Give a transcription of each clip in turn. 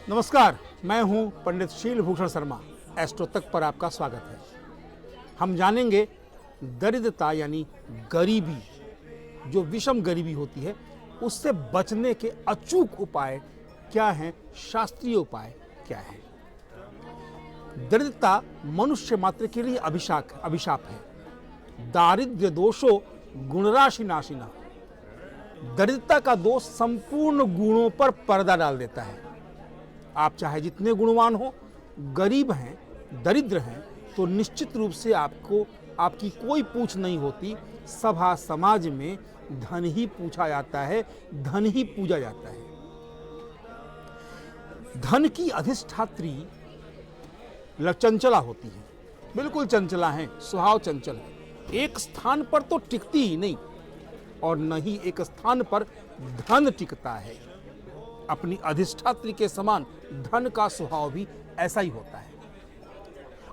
नमस्कार, मैं हूं पंडित शीलभूषण शर्मा। एस्ट्रो तक पर आपका स्वागत है। हम जानेंगे दरिद्रता यानी गरीबी, जो विषम गरीबी होती है, उससे बचने के अचूक उपाय क्या हैं, शास्त्रीय उपाय क्या हैं। दरिद्रता मनुष्य मात्र के लिए अभिशाप है। दारिद्र्य दोषो गुणराशि नाशिना। दरिद्रता का दोष संपूर्ण गुणों पर पर्दा डाल देता है। आप चाहे जितने गुणवान हो, गरीब हैं, दरिद्र हैं, तो निश्चित रूप से आपकी कोई पूछ नहीं होती। सभा समाज में धन ही पूछा जाता है, धन ही पूजा जाता है। धन की अधिष्ठात्री चंचला होती है, बिल्कुल चंचला है, स्वभाव चंचल है। एक स्थान पर तो टिकती ही नहीं और न ही एक स्थान पर धन टिकता है। अपनी अधिष्ठात्री के समान धन का स्वभाव भी ऐसा ही होता है।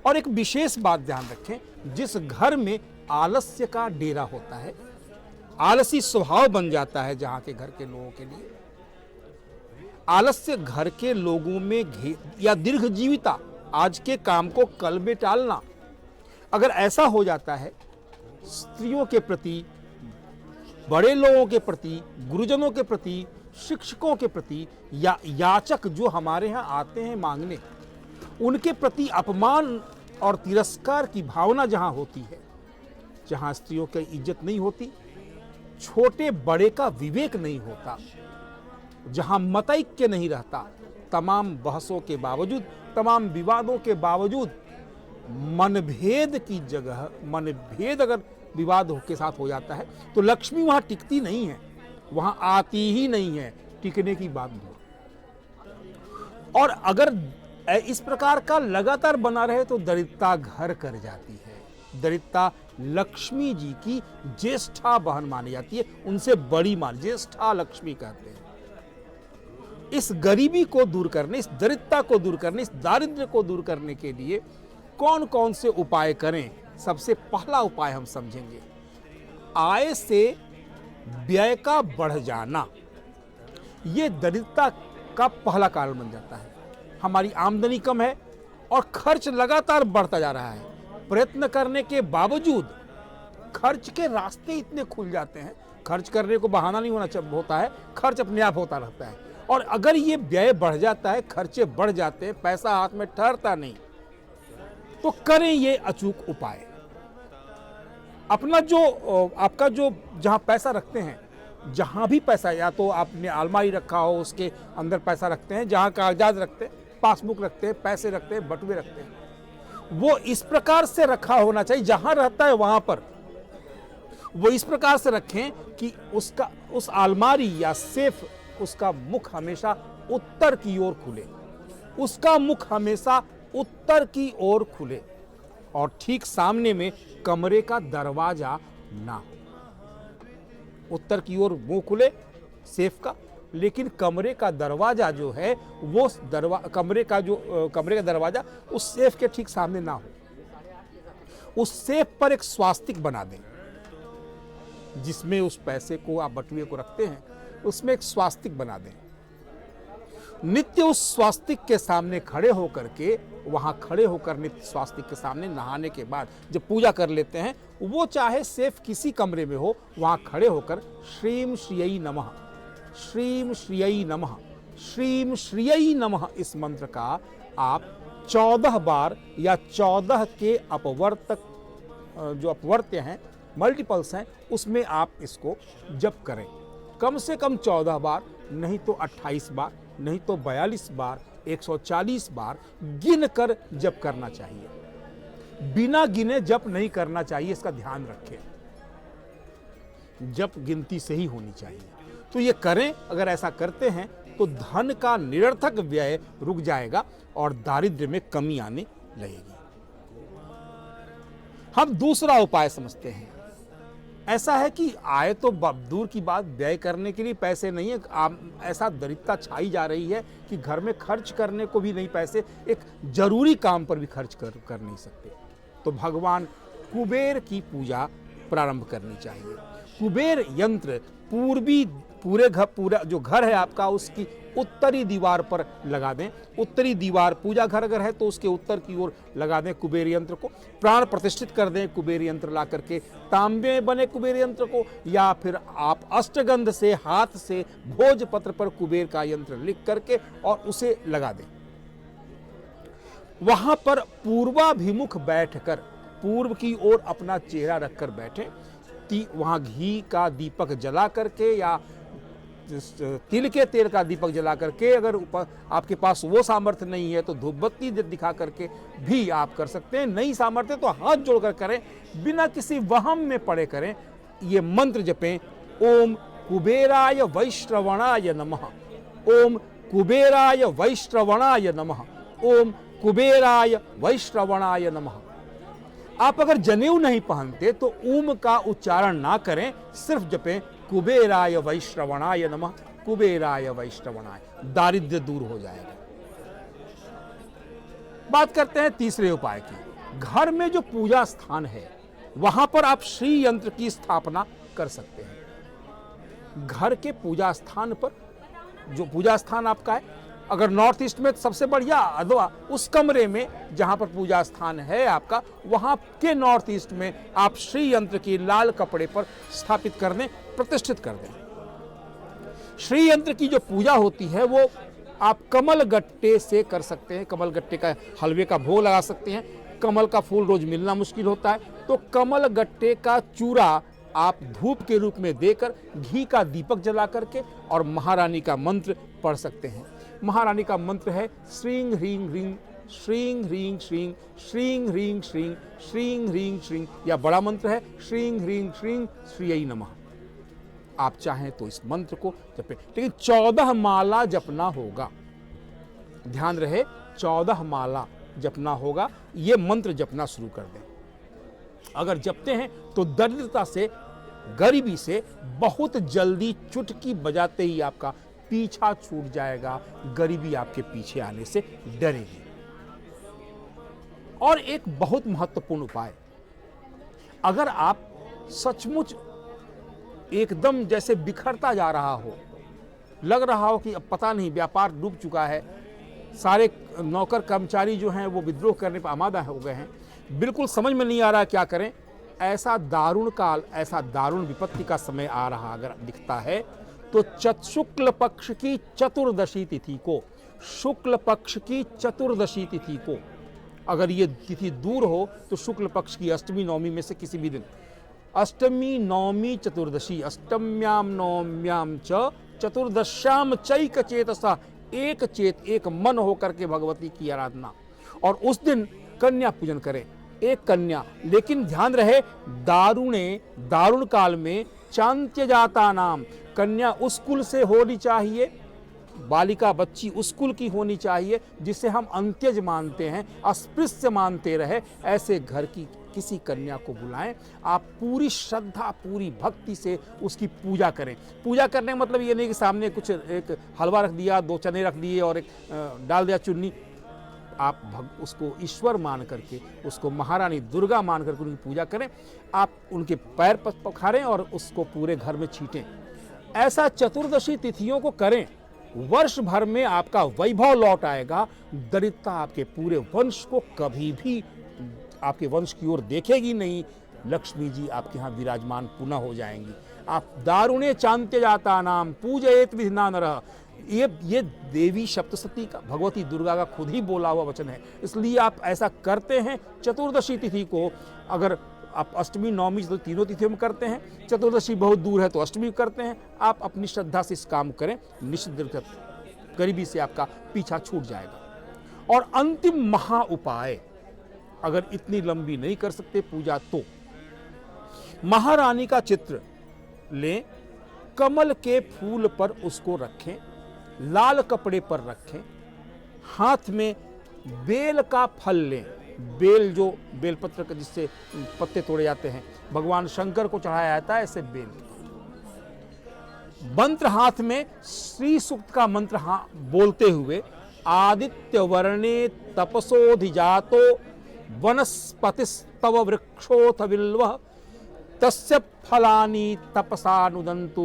और एक विशेष बात ध्यान रखें, जिस घर में आलस्य का डेरा होता है, आलसी स्वभाव बन जाता है जहां के घर के लोगों के लिए, आलस्य घर के लोगों में या दीर्घ जीविता, आज के काम को कल में टालना, अगर ऐसा हो जाता है, स्त्रियों के प्रति, बड़े लोगों के प्रति, गुरुजनों के प्रति, शिक्षकों के प्रति या याचक जो हमारे यहाँ आते हैं मांगने, उनके प्रति अपमान और तिरस्कार की भावना जहाँ होती है, जहाँ स्त्रियों की इज्जत नहीं होती, छोटे बड़े का विवेक नहीं होता, जहाँ मतैक्य नहीं रहता, तमाम बहसों के बावजूद, तमाम विवादों के बावजूद, मनभेद की जगह, मनभेद अगर विवाद के साथ हो जाता है तो लक्ष्मी वहाँ टिकती नहीं है, वहाँ आती ही नहीं है, टिकने की बात नहीं। और अगर इस प्रकार का लगातार बना रहे तो दरिद्रता घर कर जाती है। दरिद्रता लक्ष्मी जी की ज्येष्ठा बहन मानी जाती है, उनसे बड़ी मान, ज्येष्ठा लक्ष्मी कहते हैं। इस गरीबी को दूर करने, इस दरिद्रता को दूर करने, इस दारिद्र्य को दूर करने के लिए कौन कौन से उपाय करें। सबसे पहला उपाय हम समझेंगे, आय से व्यय का बढ़ जाना। यह दरिद्रता का पहला कारण बन जाता है। हमारी आमदनी कम है और खर्च लगातार बढ़ता जा रहा है। प्रयत्न करने के बावजूद खर्च के रास्ते इतने खुल जाते हैं, खर्च करने को बहाना नहीं होता है, खर्च अपने आप होता रहता है। और अगर ये व्यय बढ़ जाता है, खर्चे बढ़ जाते हैं, पैसा हाथ में ठहरता नहीं, तो करें ये अचूक उपाय। अपना आपका जहां पैसा रखते हैं, जहां भी पैसा, या तो आपने अलमारी रखा हो उसके अंदर पैसा रखते हैं, जहां कागजात रखते हैं, पासबुक रखते हैं, पैसे रखते हैं, बटुए रखते हैं, वो इस प्रकार से रखा होना चाहिए, जहां रहता है वहां पर वो इस प्रकार से रखें कि उस अलमारी या सेफ, उसका मुख हमेशा उत्तर की ओर खुले, उसका मुख हमेशा उत्तर की ओर खुले, और ठीक सामने में कमरे का दरवाजा ना हो। उत्तर की ओर मुंह खुले सेफ का, लेकिन कमरे का दरवाजा जो है वो कमरे का दरवाजा उस सेफ के ठीक सामने ना हो। उस सेफ पर एक स्वास्तिक बना दें, जिसमें उस पैसे को, आप बटुए को रखते हैं, उसमें एक स्वास्तिक बना दें। नित्य उस स्वास्तिक के सामने खड़े होकर के, वहां खड़े होकर नित्य स्वास्तिक के सामने नहाने के बाद जब पूजा कर लेते हैं, वो चाहे सेफ किसी कमरे में हो, वहां खड़े होकर श्रीम श्रियै नमः, श्रीम श्रियै नमः, श्रीम श्रियै नमः, इस मंत्र का आप 14 बार या 14 के अपवर्तक, जो अपवर्त्य हैं, मल्टीपल्स हैं, उसमें आप इसको जप करें। कम से कम 14 बार, नहीं तो 28 बार, नहीं तो 42 बार, 140 बार गिन कर जप करना चाहिए। बिना गिने जप नहीं करना चाहिए, इसका ध्यान रखें। जप गिनती से ही होनी चाहिए। तो ये करें। अगर ऐसा करते हैं तो धन का निरर्थक व्यय रुक जाएगा और दारिद्र्य में कमी आने लगेगी। हम दूसरा उपाय समझते हैं। ऐसा है कि आय तो दूर की बात, व्यय करने के लिए पैसे नहीं है। ऐसा दरिद्रता छाई जा रही है कि घर में खर्च करने को भी नहीं पैसे, एक जरूरी काम पर भी खर्च कर नहीं सकते। तो भगवान कुबेर की पूजा प्रारंभ करनी चाहिए। कुबेर यंत्र पूरा जो घर है आपका उसकी उत्तरी दीवार पर लगा दें। उत्तरी दीवार, पूजा घर अगर है तो उसके उत्तर की ओर लगा दें कुबेर यंत्र को। प्राण प्रतिष्ठित कर दें कुबेर यंत्र ला करके, तांबे में बने कुबेर यंत्र को, या फिर आप अष्टगंध से हाथ से भोजपत्र पर कुबेर का यंत्र लिख करके और उसे लगा दें। वहां पर पूर्वाभिमुख बैठकर, पूर्व की ओर अपना चेहरा रखकर बैठे। वहां घी का दीपक जला करके या तिल के तेल का दीपक जला करके, अगर ऊपर आपके पास वो सामर्थ्य नहीं है तो धूपबत्ती दिखा करके भी आप कर सकते हैं। नहीं सामर्थ्य तो हाथ जोड़कर करें, बिना किसी वहम में पड़े करें। ये मंत्र जपें, ओम कुबेराय वैश्रवणाय नमः, ओम कुबेराय वैश्रवणाय नमः, ओम कुबेराय वैश्रवणाय नमः। आप अगर जनेऊ नहीं पहनते तो ओम का उच्चारण ना करें, सिर्फ जपें कुबेराय वैश्रवणाय नमः, कुबेराय वैश्रवणाय। दारिद्र्य दूर हो जाएगा। बात करते हैं तीसरे उपाय की। घर में जो पूजा स्थान है वहां पर आप श्री यंत्र की स्थापना कर सकते हैं। घर के पूजा स्थान पर, जो पूजा स्थान आपका है, अगर नॉर्थ ईस्ट में सबसे बढ़िया, अथवा उस कमरे में जहां पर पूजा स्थान है आपका, वहां के नॉर्थ ईस्ट में आप श्री यंत्र की लाल कपड़े पर स्थापित कर दें, प्रतिष्ठित कर दें। श्री यंत्र की जो पूजा होती है वो आप कमल गट्टे से कर सकते हैं। कमल गट्टे का हलवे का भोग लगा सकते हैं। कमल का फूल रोज मिलना मुश्किल होता है, तो कमल गट्टे का चूरा आप धूप के रूप में देकर घी का दीपक जला करके और महारानी का मंत्र पढ़ सकते हैं। महारानी का मंत्र है श्रीं ह्रीं ह्रीं, श्रीं ह्रीं श्रीं, श्रीं ह्रीं श्रीं, श्रीं ह्रीं श्रीं, या बड़ा मंत्र है श्रीं ह्रीं श्रीं श्रीयै नमः। आप चाहें तो इस मंत्र को जपें, लेकिन 14 माला जपना होगा। ध्यान रहे, 14 माला जपना होगा। यह मंत्र जपना शुरू कर दें। अगर जपते हैं तो दरिद्रता से, गरीबी से बहुत जल्दी चुटकी बजाते ही आपका पीछा छूट जाएगा। गरीबी आपके पीछे आने से डरेगी। और एक बहुत महत्वपूर्ण उपाय, अगर आप सचमुच एकदम जैसे बिखरता जा रहा हो, लग रहा हो कि अब पता नहीं व्यापार डूब चुका है, सारे नौकर कर्मचारी जो हैं वो विद्रोह करने पर आमादा हो गए हैं, बिल्कुल समझ में नहीं आ रहा क्या करें, ऐसा दारुण काल, ऐसा दारुण विपत्ति का समय आ रहा अगर दिखता है, तो शुक्ल पक्ष की चतुर्दशी तिथि को, शुक्ल पक्ष की चतुर्दशी तिथि को, अगर ये तिथि दूर हो तो शुक्ल पक्ष की अष्टमी नवमी में से किसी भी दिन, अष्टमी नवमी चतुर्दशी, अष्टम्याम नवम्याम च चतुर्दश्याम चैक चेतसा, एक चेत, एक मन होकर के भगवती की आराधना। और उस दिन कन्या पूजन करें, एक कन्या। लेकिन ध्यान रहे, दारुण काल में चांत्य जाता नाम, कन्या उस कुल से होनी चाहिए, बालिका बच्ची उस कुल की होनी चाहिए जिसे हम अंत्यज मानते हैं, अस्पृश्य मानते रहे। ऐसे घर की किसी कन्या को बुलाएं, आप पूरी श्रद्धा, पूरी भक्ति से उसकी पूजा करें। पूजा करने का मतलब ये नहीं कि सामने कुछ एक हलवा रख दिया, 2 चने रख दिए और एक डाल दिया चुन्नी। आप उसको ईश्वर मान करके, उसको महारानी दुर्गा मान करके उनकी पूजा करें। आप उनके पैर पखारें और उसको पूरे घर में छींटें। ऐसा चतुर्दशी तिथियों को करें, वर्ष भर में आपका वैभव लौट आएगा। दरिद्रता आपके पूरे वंश को कभी भी आपके वंश की ओर देखेगी नहीं। लक्ष्मी जी आपके यहाँ विराजमान पुनः हो जाएंगी। आप दारुणे चांत्य जाता नाम पूजयेत विधिना नरः, ये देवी सप्तशती का, भगवती दुर्गा का खुद ही बोला हुआ वचन है। इसलिए आप ऐसा करते हैं। चतुर्दशी तिथि को अगर आप अष्टमी नवमी तो तीनों तिथियों में करते हैं, चतुर्दशी बहुत दूर है तो अष्टमी करते हैं, आप अपनी श्रद्धा से इस काम करें, निश्चित रूप से गरीबी से आपका पीछा छूट जाएगा। और अंतिम महा उपाय, अगर इतनी लंबी नहीं कर सकते पूजा तो महारानी का चित्र लें, कमल के फूल पर उसको रखें, लाल कपड़े पर रखें, हाथ में बेल का फल लें। बेल जो बेलपत्र का जिससे पत्ते तोड़े जाते हैं, भगवान शंकर को चढ़ाया जाता है, ऐसे बेल। मंत्र हाथ में, श्री सूक्त का मंत्र बोलते हुए, आदित्य वर्णे तपसोधिजातो वनस्पतिस्तव वृक्षोथ बिल्वः तस्य फलानि तपसा नुदन्तु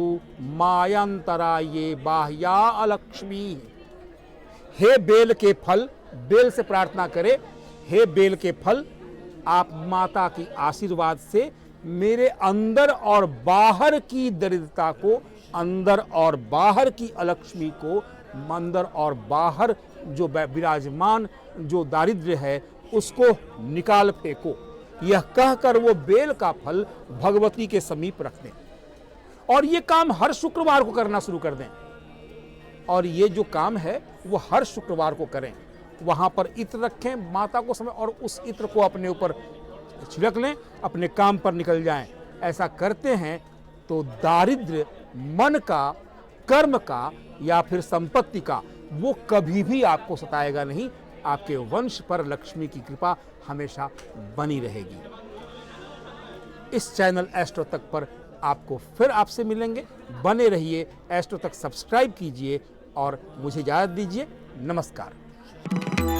मायांतरा ये बाह्या अलक्ष्मी। हे बेल के फल, बेल से प्रार्थना करें, हे बेल के फल, आप माता की आशीर्वाद से मेरे अंदर और बाहर की दरिद्रता को, अंदर और बाहर की अलक्ष्मी को, अंदर और बाहर जो विराजमान जो दारिद्र्य है उसको निकाल फेंको। यह कहकर वो बेल का फल भगवती के समीप रख दें और ये काम हर शुक्रवार को करना शुरू कर दें। और ये जो काम है वो हर शुक्रवार को करें। वहां पर इत्र रखें माता को समय, और उस इत्र को अपने ऊपर छिड़क लें, अपने काम पर निकल जाएं। ऐसा करते हैं तो दारिद्र्य मन का, कर्म का या फिर संपत्ति का वो कभी भी आपको सताएगा नहीं। आपके वंश पर लक्ष्मी की कृपा हमेशा बनी रहेगी। इस चैनल एस्ट्रो तक पर आपको फिर आपसे मिलेंगे। बने रहिए, एस्ट्रो तक सब्सक्राइब कीजिए और मुझे इजाजत दीजिए। नमस्कार।